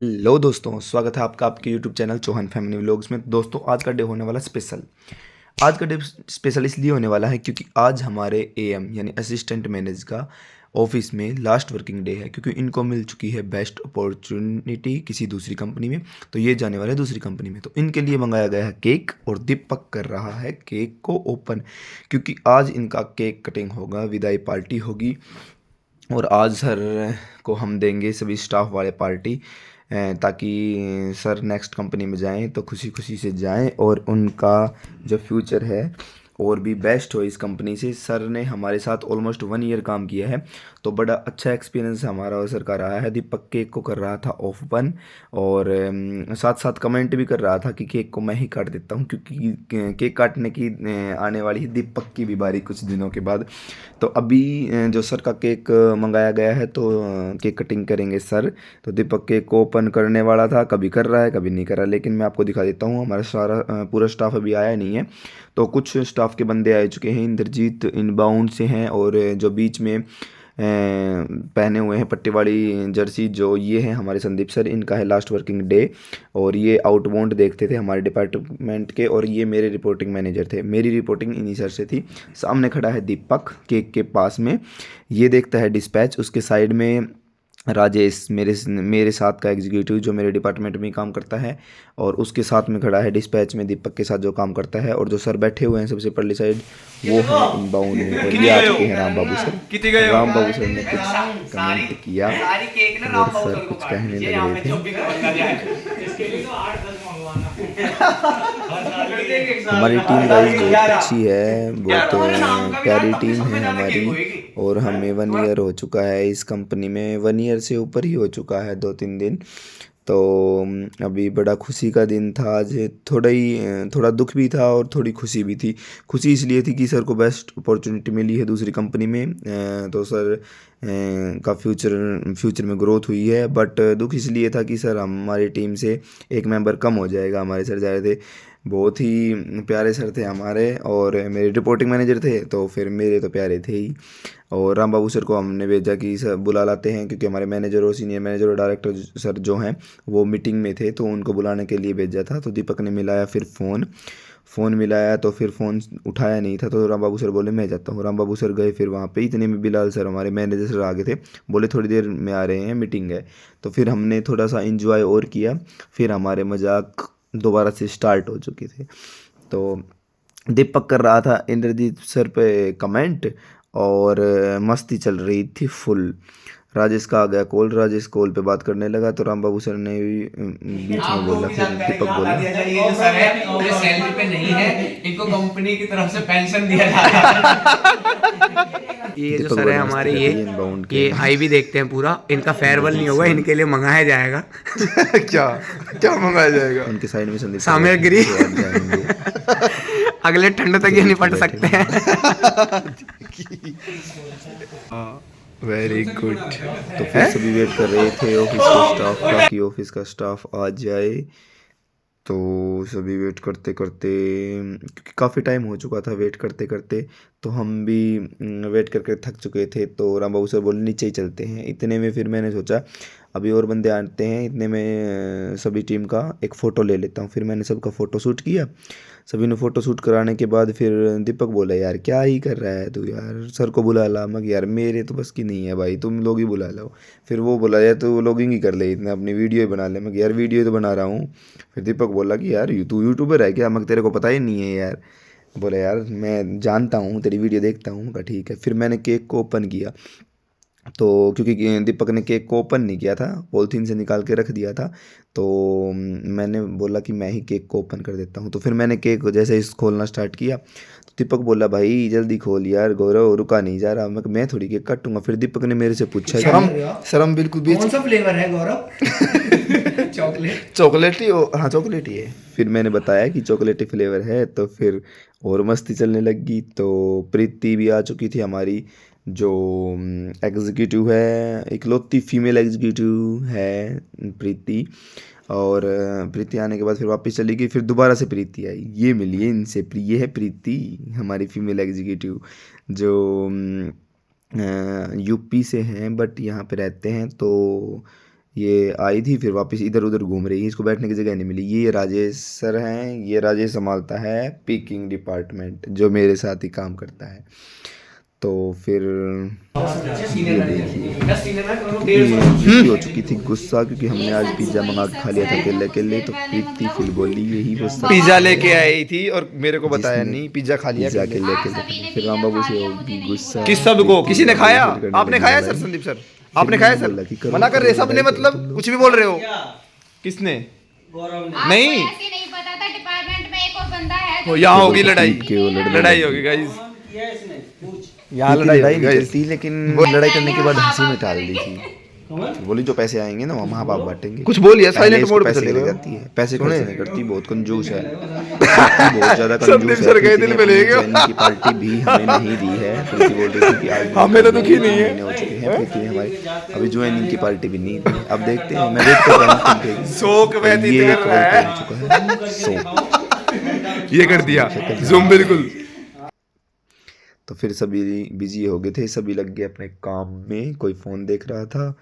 Hello दोस्तों, स्वागत है आपका आपके YouTube channel Chauhan family vlogs में। दोस्तों, आज का डे होने वाला स्पेशल। आज का डे स्पेशल इसलिए होने वाला है क्योंकि आज हमारे एएम यानी असिस्टेंट मैनेजर का ऑफिस में लास्ट वर्किंग डे है, क्योंकि इनको मिल चुकी है बेस्ट अपॉर्चुनिटी किसी दूसरी कंपनी में। तो ये जाने वाले हैं दूसरी कंपनी में, तो इनके लिए मंगाया गया है केक और दीपक कर रहा है केक को ओपन, क्योंकि आज इनका केक कटिंग होगा, विदाई पार्टी होगी। और आज सर को हम देंगे सभी स्टाफ वाले पार्टी, ताकि सर नेक्स्ट कंपनी में जाएं तो खुशी खुशी से जाएं और उनका जो फ्यूचर है और भी बेस्ट हो इस कंपनी से। सर ने हमारे साथ ऑलमोस्ट 1 ईयर काम किया है, तो बड़ा अच्छा एक्सपीरियंस हमारा और सर का रहा है। दीपक केक को कर रहा था ओपन और साथ साथ कमेंट भी कर रहा था कि केक को मैं ही काट देता हूँ, क्योंकि केक काटने की आने वाली है दीपक की भी बारी कुछ दिनों के बाद। तो अभी जो सर का केक मंगाया गया है, तो केक कटिंग करेंगे सर। तो दीपक केक को ओपन करने वाला था, कभी कर रहा है कभी नहीं कर रहा, लेकिन मैं आपको दिखा देता हूँ। हमारा सारा पूरा स्टाफ अभी आया नहीं है, तो कुछ स्टाफ के बंदे आ चुके हैं। इंद्रजीत इनबाउंड से हैं, और जो बीच में पहने हुए हैं पट्टी वाली जर्सी, जो ये हैं हमारे संदीप सर, इनका है लास्ट वर्किंग डे। और ये आउटबाउंड देखते थे हमारे डिपार्टमेंट के, और ये मेरे रिपोर्टिंग मैनेजर थे। मेरी रिपोर्टिंग इन्हीं सर से थी। सामने खड़ा है दीपक केक के पास में, ये देखता है डिस्पैच। उसके साइड में राजेश, मेरे साथ का एग्जीक्यूटिव जो मेरे डिपार्टमेंट में ही काम करता है, और उसके साथ में खड़ा है डिस्पैच में दीपक के साथ जो काम करता है। और जो सर बैठे हुए हैं सबसे पहले साइड, वो हैं इनबाउंड में, और ये आ चुके हैं राम बाबू सर। राम बाबू सर ने कुछ कमेंट किया और सर कुछ कहने लग रहे थे। हमारी टीम गाइस बहुत अच्छी है, बहुत प्यारी टीम है हमारी। और हमें 1 ईयर हो चुका है इस कंपनी में, 1 ईयर से ऊपर ही हो चुका है, 2-3 दिन। तो अभी बड़ा खुशी का दिन था आज। थोड़ा दुख भी था और थोड़ी खुशी भी थी। खुशी इसलिए थी कि सर को बेस्ट अपॉर्चुनिटी मिली है दूसरी कंपनी में, तो सर का फ्यूचर में ग्रोथ हुई है। बट दुख इसलिए था कि सर हमारी टीम से एक मेंबर कम हो जाएगा। हमारे सर जा रहे थे, बहुत ही प्यारे सर थे हमारे, और मेरे रिपोर्टिंग मैनेजर थे, तो फिर मेरे तो प्यारे थे ही। और राम बाबू सर को हमने भेजा कि सर बुला लाते हैं, क्योंकि हमारे मैनेजर और सीनियर मैनेजर और डायरेक्टर सर जो हैं वो मीटिंग में थे, तो उनको बुलाने के लिए भेजा था। तो दीपक ने मिलाया, फिर फ़ोन मिलाया, तो फिर फ़ोन उठाया नहीं था, तो राम बाबू सर बोले मैं जाता हूँ। राम बाबू सर गए, फिर वहाँ पे इतने में बिलाल सर हमारे मैनेजर सर आगे थे, बोले थोड़ी देर में आ रहे हैं, मीटिंग है। तो फिर हमने थोड़ा सा इंजॉय और किया, फिर हमारे मजाक दोबारा से स्टार्ट हो चुके थे। तो दीपक कर रहा था इंद्रजीत सर पे कमेंट, और मस्ती चल रही थी फुल। राजेश का आ गया कॉल, राजेश कॉल पे बात करने लगा, तो राम बाबू सर ने भी बीच में बोला, फिर दीपक बोला ये जो सर है ये सैलरी पे नहीं है, इनको कंपनी की तरफ से पेंशन दिया जा रहा है। ये जो दीपक सर है बड़ी मस्ती हमारे कर ये रही है इनबाउंड के ये हैं। आई भी देखते हैं पूरा, इनका फेयरवेल नहीं इंद्रजीत होगा, सर, इनके लिए मंगाया जाएगा क्या क्या मंगाया जाएगा? उनके साइड में संदीप सर बैठे सामग्री। हैं जो आज जाएंगे, अगले ठंड तक जो ये बीच में निपट बैठे सकते हुए हैं। हैं। Very good. तो फिर सभी वेट कर रहे थे ऑफिस के स्टाफ का कि ऑफिस का स्टाफ आ जाए। तो सभी वेट करते करते, क्योंकि काफ़ी टाइम हो चुका था वेट करते करते, तो हम भी वेट करके थक चुके थे। तो राम बाबू सर बोले नीचे ही चलते हैं। इतने में फिर मैंने सोचा अभी और बंदे आते हैं, इतने में सभी टीम का एक फ़ोटो ले लेता हूँ। फिर मैंने सबका फ़ोटो शूट किया। सभी ने फ़ोटो शूट कराने के बाद फिर दीपक बोला यार क्या ही कर रहा है तू, यार सर को बुला ला। मैं यार मेरे तो बस की नहीं है भाई, तुम लोग ही बुला लो। फिर वो बोला यार तो लॉगिंग ही कर ले, इतना अपनी वीडियो ही बना ले। मैं यार वीडियो तो बना रहा हूँ। फिर दीपक बोला कि यार तू यूट्यूबर है क्या? मैं तेरे को पता ही नहीं है यार। बोला यार मैं जानता हूँ, तेरी वीडियो देखता हूँ। कहा ठीक है। फिर मैंने केक को ओपन किया, तो क्योंकि दीपक ने केक को ओपन नहीं किया था, पॉलीथीन से निकाल के रख दिया था, तो मैंने बोला कि मैं ही केक को ओपन कर देता हूँ। तो फिर मैंने केक को जैसे इस खोलना स्टार्ट किया, तो दीपक बोला भाई जल्दी खोल यार गौरव, रुका नहीं जा रहा। मैं थोड़ी केक काटूंगा। फिर दीपक ने मेरे से पूछा शर्म कि शर्म बिल्कुल भी कौन सा फ्लेवर है गौरव? चॉकलेट। चॉकलेट ही हाँ चॉकलेट ही है। फिर मैंने बताया कि चॉकलेट ही फ्लेवर है, तो फिर और मस्ती चलने लगी। तो प्रीति भी आ चुकी थी हमारी, जो एग्जीक्यूटिव है, इकलौती फीमेल एग्जीक्यूटिव है प्रीति। और प्रीति आने के बाद फिर वापस चली गई, फिर दोबारा से प्रीति आई। ये मिली है इनसे, ये है प्रीति हमारी फीमेल एग्जीक्यूटिव, जो यूपी से हैं बट यहाँ पे रहते हैं। तो ये आई थी फिर वापस इधर उधर घूम रही है, इसको बैठने की जगह नहीं मिली। ये राजेश सर हैं, ये राजेश संभालता है पिकिंग डिपार्टमेंट, जो मेरे साथ ही काम करता है। तो फिर ये देखिए प्रीति हो चुकी थी गुस्सा, क्योंकि हमने आज पिज्ज़ा मंगा के खा लिया था अकेले अकेले। तो प्रीति फिर बोली यही वो सब पिज्जा लेके आई थी और मेरे को बताया जिसने नहीं, पिज्जा खा लिया पिज्ज़ा अकेले। अकेले अकेले। फिर राम बाबू से होगी गुस्सा। किस सबको? किसी ने खाया? फिर करने आपने लगी खाया लड़ाई। सर? संदीप सर फिर आपने खाया मैंने बोला कि सर? करो, मना कर रहे करो, सबने, लड़ाई मतलब करो तुम लोग। कुछ भी बोल रहे हो। किसने? नहीं ऐसे नहीं पता था डिपार्टमेंट में एक और बंदा है वो यहाँ होगी लड़ाई, पीट के वो लड़ने लड़ाई लगी। होगी गाइस, यहाँ इतनी लड़ाई लड़ाई होगी नहीं गाइस। चलती, लेकिन वो लड़ाई करने के बाद हंसी में टाल दी थी। बोली जो पैसे आएंगे ना वो माँ बाप बांटेंगे। कुछ बोलिए, पहले साइलेंट इसको मोड पे पैसे चले ले गए। जाती है, पैसे खर्च नहीं करती, बहुत कंजूस है, बहुत ज्यादा कंजूस संदीप है। सर गए प्रीति दिल ने पे ले अपनी गए। ज्वाइनिंग की पार्टी भी हमें नहीं दी है। प्रीति बोल रही थी कि आज हमें तो दुखी नहीं है। महीने हो चुके हैं, प्रीति ने हमारी अभी ज्वाइनिंग की पार्टी भी नहीं दी। अब देखते हैं, मैं वेट कर रहा हूँ कब देगी। शोक व्यतीत ये कर रहा है। कॉल कर चुका है शोक। ये कर दिया जूम बिल्कुल। तो फिर सभी बिजी हो गए थे, सभी लग गए अपने काम में, कोई फ़ोन देख रहा था।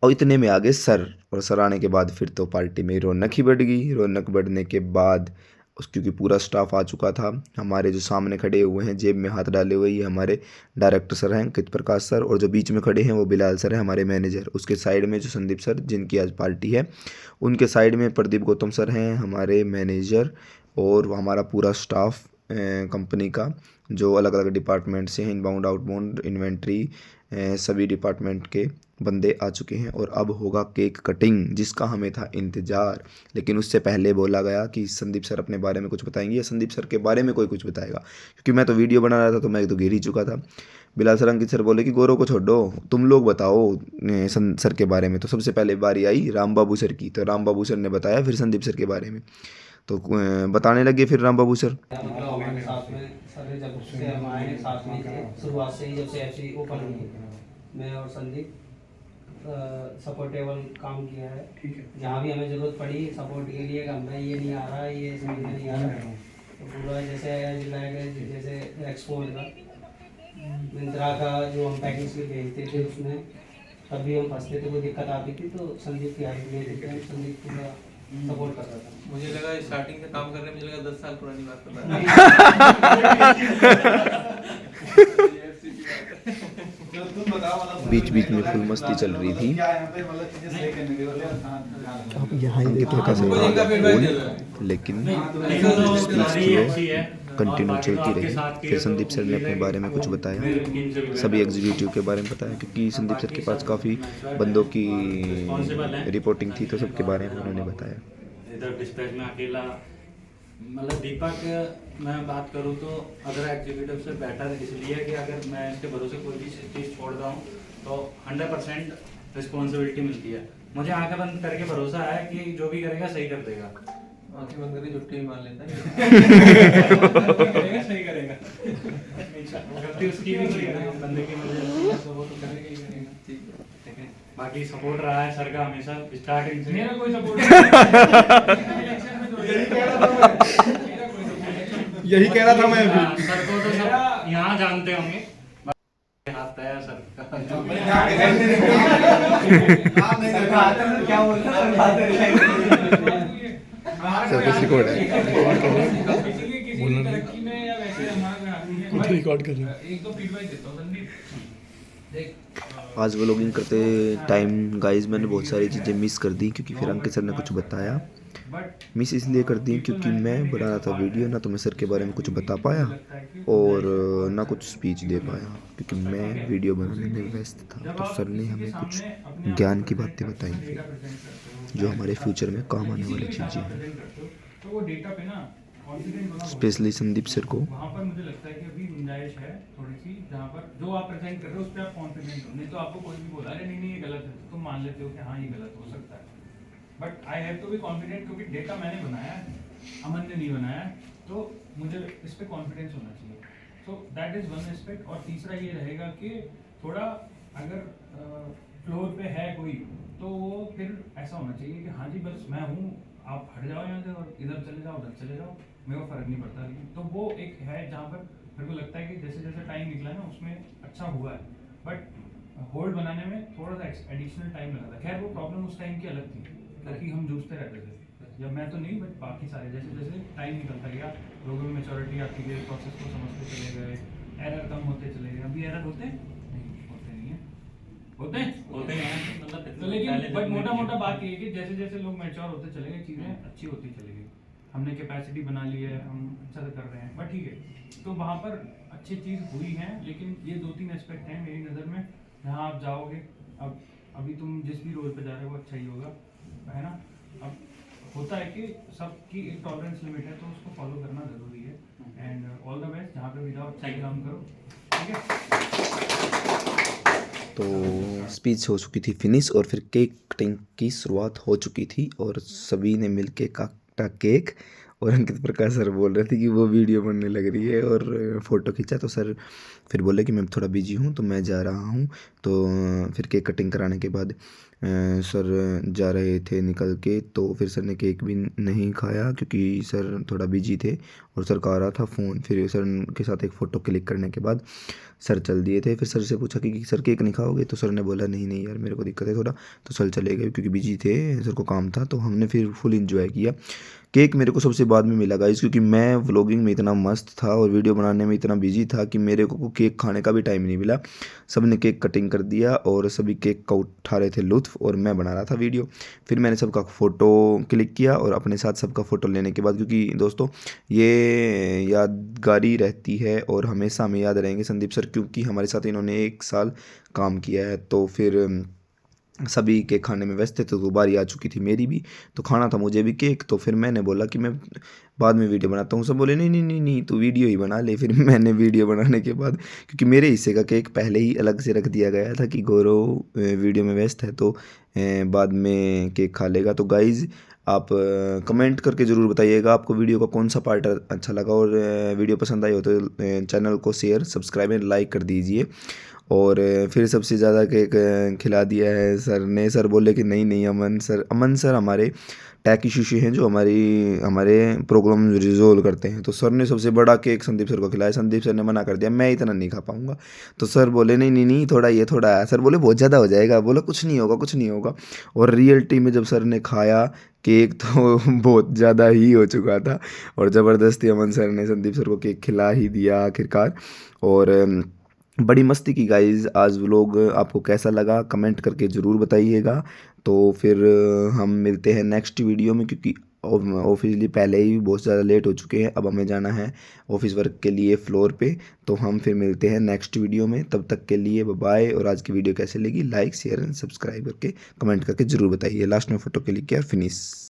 और इतने में आ गए सर, और सर आने के बाद फिर तो पार्टी में रौनक ही बढ़ गई। रौनक बढ़ने के बाद क्योंकि पूरा स्टाफ आ चुका था, हमारे जो सामने खड़े हुए हैं जेब में हाथ डाले हुए, ये हमारे डायरेक्टर सर हैं अंकित प्रकाश सर, और जो बीच में खड़े हैं वो बिलाल सर हैं हमारे मैनेजर। उसके साइड में जो संदीप सर जिनकी आज पार्टी है, उनके साइड में प्रदीप गौतम सर हैं हमारे मैनेजर, और हमारा पूरा स्टाफ कंपनी का जो अलग अलग डिपार्टमेंट से हैं, इनबाउंड आउटबाउंड इन्वेंट्री सभी डिपार्टमेंट के बंदे आ चुके हैं। और अब होगा केक कटिंग, जिसका हमें था इंतज़ार। लेकिन उससे पहले बोला गया कि संदीप सर अपने बारे में कुछ बताएंगे, या संदीप सर के बारे में कोई कुछ बताएगा, क्योंकि मैं तो वीडियो बना रहा था तो मैं तो गिर ही चुका था। बिलाल सर अंकित सर बोले कि गौरव को छोड़ो, तुम लोग बताओ सर के बारे में। तो सबसे पहले बारी आई राम बाबू सर की, तो राम बाबू सर ने बताया फिर संदीप सर के बारे में। तो बताने लगे फिर राम बाबू सर। हमारे साथ में सर जब से हम आए साथ में थे शुरुआत से ही, जब से एफसी ओपन हुई मैं और संदीप सपोर्टेबल काम किया है। जहाँ भी हमें ज़रूरत पड़ी सपोर्ट के लिए, हमें ये नहीं आ रहा है, ये समझ में नहीं आ रहा है, तो पूरा जैसे जिलाया गया, जैसे एक्सपो का मिंत्रा का जो हम पैकिंग से भेजते थे उसमें तब भी हम फंसते थे, कोई दिक्कत आती थी तो संदीप की हेल्प ले लेते हैं। संदीप पूरा सपोर्ट करता था। मुझे लगा स्टार्टिंग से काम कर रहे हैं, मुझे लगा 10 साल पुरानी बात कर बीच बीच में फुल मस्ती चल रही थी। यहाँ ही प्रकाश लेकिन स्पीच थी वो कंटिन्यू चलती रही। फिर संदीप सर ने अपने बारे में कुछ बताया, सभी एग्जीक्यूटिव के बारे में बताया, क्योंकि संदीप सर के पास काफ़ी बंदों की रिपोर्टिंग थी, तो सबके बारे में उन्होंने बताया। इधर डिस्पैच में अकेला, मतलब दीपक मैं बात करूँ तो अगर एग्जीक्यूटिव से बेटर इसलिए कि अगर मैं इसके भरोसे कोई भी चीज़ छोड़ रहा हूँ तो 100% रिस्पॉन्सिबिलिटी मिलती है। मुझे आंखें बंद करके भरोसा है कि जो भी करेगा सही कर देगा। आंखें बंद करके छुट्टी भी मान लेता है। सही करेगा। गलती उसकी भी नहीं है, बंदे की मुझे तो वो तो करेगा ही करेगा। ठीक है, बाकी सपोर्ट रहा है सर का हमेशा स्टार्टिंग से। मेरा कोई सपोर्ट यही कह रहा था मैं। सर को तो सब यहाँ जानते होंगे, हाथ है सर का। क्या बोल रहा सब कुछ रिकॉर्ड है। रिकॉर्ड कर रहे आज व्लॉगिंग करते टाइम गाइस मैंने बहुत सारी चीज़ें मिस कर दी, क्योंकि फिर अंकित सर ने कुछ बताया। मिस इसलिए कर दी क्योंकि मैं बना रहा था वीडियो, ना तो मैं सर के बारे में कुछ बता पाया और ना कुछ स्पीच दे पाया, क्योंकि मैं वीडियो बनाने में व्यस्त था। तो सर ने हमें कुछ ज्ञान की बातें बताई फिर, जो हमारे फ्यूचर में काम आने वाली चीज़ें हैं। स्पेशली संदीप सर को वहाँ पर मुझे लगता है कि अभी गुंजाइश है थोड़ी सी, जहाँ पर जो आप प्रेजेंट कर रहे हो उस पर आप कॉन्फिडेंट हो। नहीं तो आपको कोई भी बोला अरे नहीं ये गलत है, तो तुम मान लेते हो कि हाँ ये गलत हो सकता है। But I have to be confident, क्योंकि डेटा मैंने बनाया है, अमन ने नहीं बनाया है, तो मुझे इस पर कॉन्फिडेंस होना चाहिए। So that is one aspect. और तीसरा ये रहेगा कि थोड़ा अगर फ्लोर पे है कोई, तो वो फिर ऐसा होना चाहिए कि हाँ जी बस मैं हूँ, आप हट जाओ यहाँ से और इधर चले जाओ उधर चले जाओ, मेरे को फ़र्क नहीं पड़ता। लेकिन तो वो एक है जहाँ पर मेरे को लगता है कि जैसे जैसे टाइम निकला है ना उसमें अच्छा हुआ है। बट होल्ड बनाने में थोड़ा सा एडिशनल टाइम लगा था। खैर वो प्रॉब्लम उस टाइम की अलग थी, क्योंकि हम जूझते रहते थे, जब मैं तो नहीं बट बाकी सारे, जैसे जैसे टाइम निकलता गया लोगों में मेच्योरिटी आती गई, प्रोसेस को समझते चले गए, एरर कम होते चले गए। अभी एरर होते नहीं होते नहीं है, होते हैं मतलब तो, लेकिन बट मोटा मोटा बात ये है कि जैसे जैसे लोग मैच्योर होते चले गए, चीज़ें अच्छी होती चली गई, हमने कैपेसिटी बना ली है, हम अच्छा से कर रहे हैं, बट ठीक है। तो वहाँ पर अच्छी चीज़ हुई है, लेकिन ये 2-3 एस्पेक्ट हैं मेरी नज़र में, जहाँ आप जाओगे, अब अभी तुम जिस भी रोल पे जा रहे हो वो अच्छा ही होगा, है ना। अब होता है कि सबकी एक टॉलरेंस लिमिट है, तो उसको फॉलो करना ज़रूरी है। एंड ऑल द बेस्ट, जहाँ पे भी जाओ अच्छा ही काम करो, ठीक है। तो स्पीच हो चुकी थी फिनिश और फिर केक कटिंग की शुरुआत हो चुकी थी और सभी ने मिलके काटा केक। और अंकित प्रकाश सर बोल रहे थे कि वो वीडियो बनने लग रही है और फ़ोटो खींचा, तो सर फिर बोले कि मैं थोड़ा बिजी हूँ तो मैं जा रहा हूँ। तो फिर केक कटिंग कराने के बाद सर जा रहे थे निकल के, तो फिर सर ने केक भी नहीं खाया क्योंकि सर थोड़ा बिजी थे और सर का आ रहा था फ़ोन। फिर सर के साथ एक फ़ोटो क्लिक करने के बाद सर चल दिए थे। फिर सर से पूछा कि सर केक नहीं खाओगे, तो सर ने बोला नहीं नहीं यार मेरे को दिक्कत है थोड़ा, तो सर चले गए क्योंकि बिजी थे, सर को काम था। तो हमने फिर फुल इंजॉय किया। केक मेरे को सबसे बाद में मिला गाइस, क्योंकि मैं व्लॉगिंग में इतना मस्त था और वीडियो बनाने में इतना बिजी था कि मेरे को केक खाने का भी टाइम नहीं मिला। सब ने केक कटिंग कर दिया और सभी केक का उठा रहे थे लुत्फ़ और मैं बना रहा था वीडियो। फिर मैंने सबका फ़ोटो क्लिक किया और अपने साथ सबका फ़ोटो लेने के बाद, क्योंकि दोस्तों ये यादगारी रहती है और हमेशा हमें याद रहेंगे संदीप सर, क्योंकि हमारे साथ इन्होंने 1 साल काम किया है। तो फिर सभी केक खाने में व्यस्त थे, तो बारी आ चुकी थी मेरी भी, तो खाना था मुझे भी केक। तो फिर मैंने बोला कि मैं बाद में वीडियो बनाता हूँ। सब बोले नहीं नहीं नहीं नहीं तू वीडियो ही बना ले। फिर मैंने वीडियो बनाने के बाद, क्योंकि मेरे हिस्से का केक पहले ही अलग से रख दिया गया था कि गौरव वीडियो में व्यस्त है तो बाद में केक खा लेगा। तो गाइज़ आप कमेंट करके ज़रूर बताइएगा आपको वीडियो का कौन सा पार्ट अच्छा लगा, और वीडियो पसंद आई हो तो चैनल को शेयर, सब्सक्राइब एंड लाइक कर दीजिए। और फिर सबसे ज़्यादा केक खिला दिया है सर ने। सर बोले कि नहीं नहीं अमन सर हमारे टैक इशू हैं जो हमारे प्रॉब्लम रिजोल्व करते हैं। तो सर ने सबसे बड़ा केक संदीप सर को खिलाया। संदीप सर ने मना कर दिया, मैं इतना नहीं खा पाऊँगा। तो सर बोले नहीं नहीं नहीं थोड़ा ये थोड़ा है। सर बोले बहुत ज़्यादा हो जाएगा। बोला कुछ नहीं होगा कुछ नहीं होगा। और रियलिटी में जब सर ने खाया केक तो बहुत ज़्यादा ही हो चुका था और ज़बरदस्ती अमन सर ने संदीप सर को केक खिला ही दिया आखिरकार। और बड़ी मस्ती की गाइज़। आज व्लॉग आपको कैसा लगा कमेंट करके ज़रूर बताइएगा। तो फिर हम मिलते हैं नेक्स्ट वीडियो में, क्योंकि ऑफिसली पहले ही बहुत ज़्यादा लेट हो चुके हैं। अब हमें जाना है ऑफिस वर्क के लिए फ्लोर पे। तो हम फिर मिलते हैं नेक्स्ट वीडियो में, तब तक के लिए बाय। और आज की वीडियो कैसे लगी लाइक शेयर एंड सब्सक्राइब करके कमेंट करके ज़रूर बताइए। लास्ट में फ़ोटो क्लिक किया और फिनिश।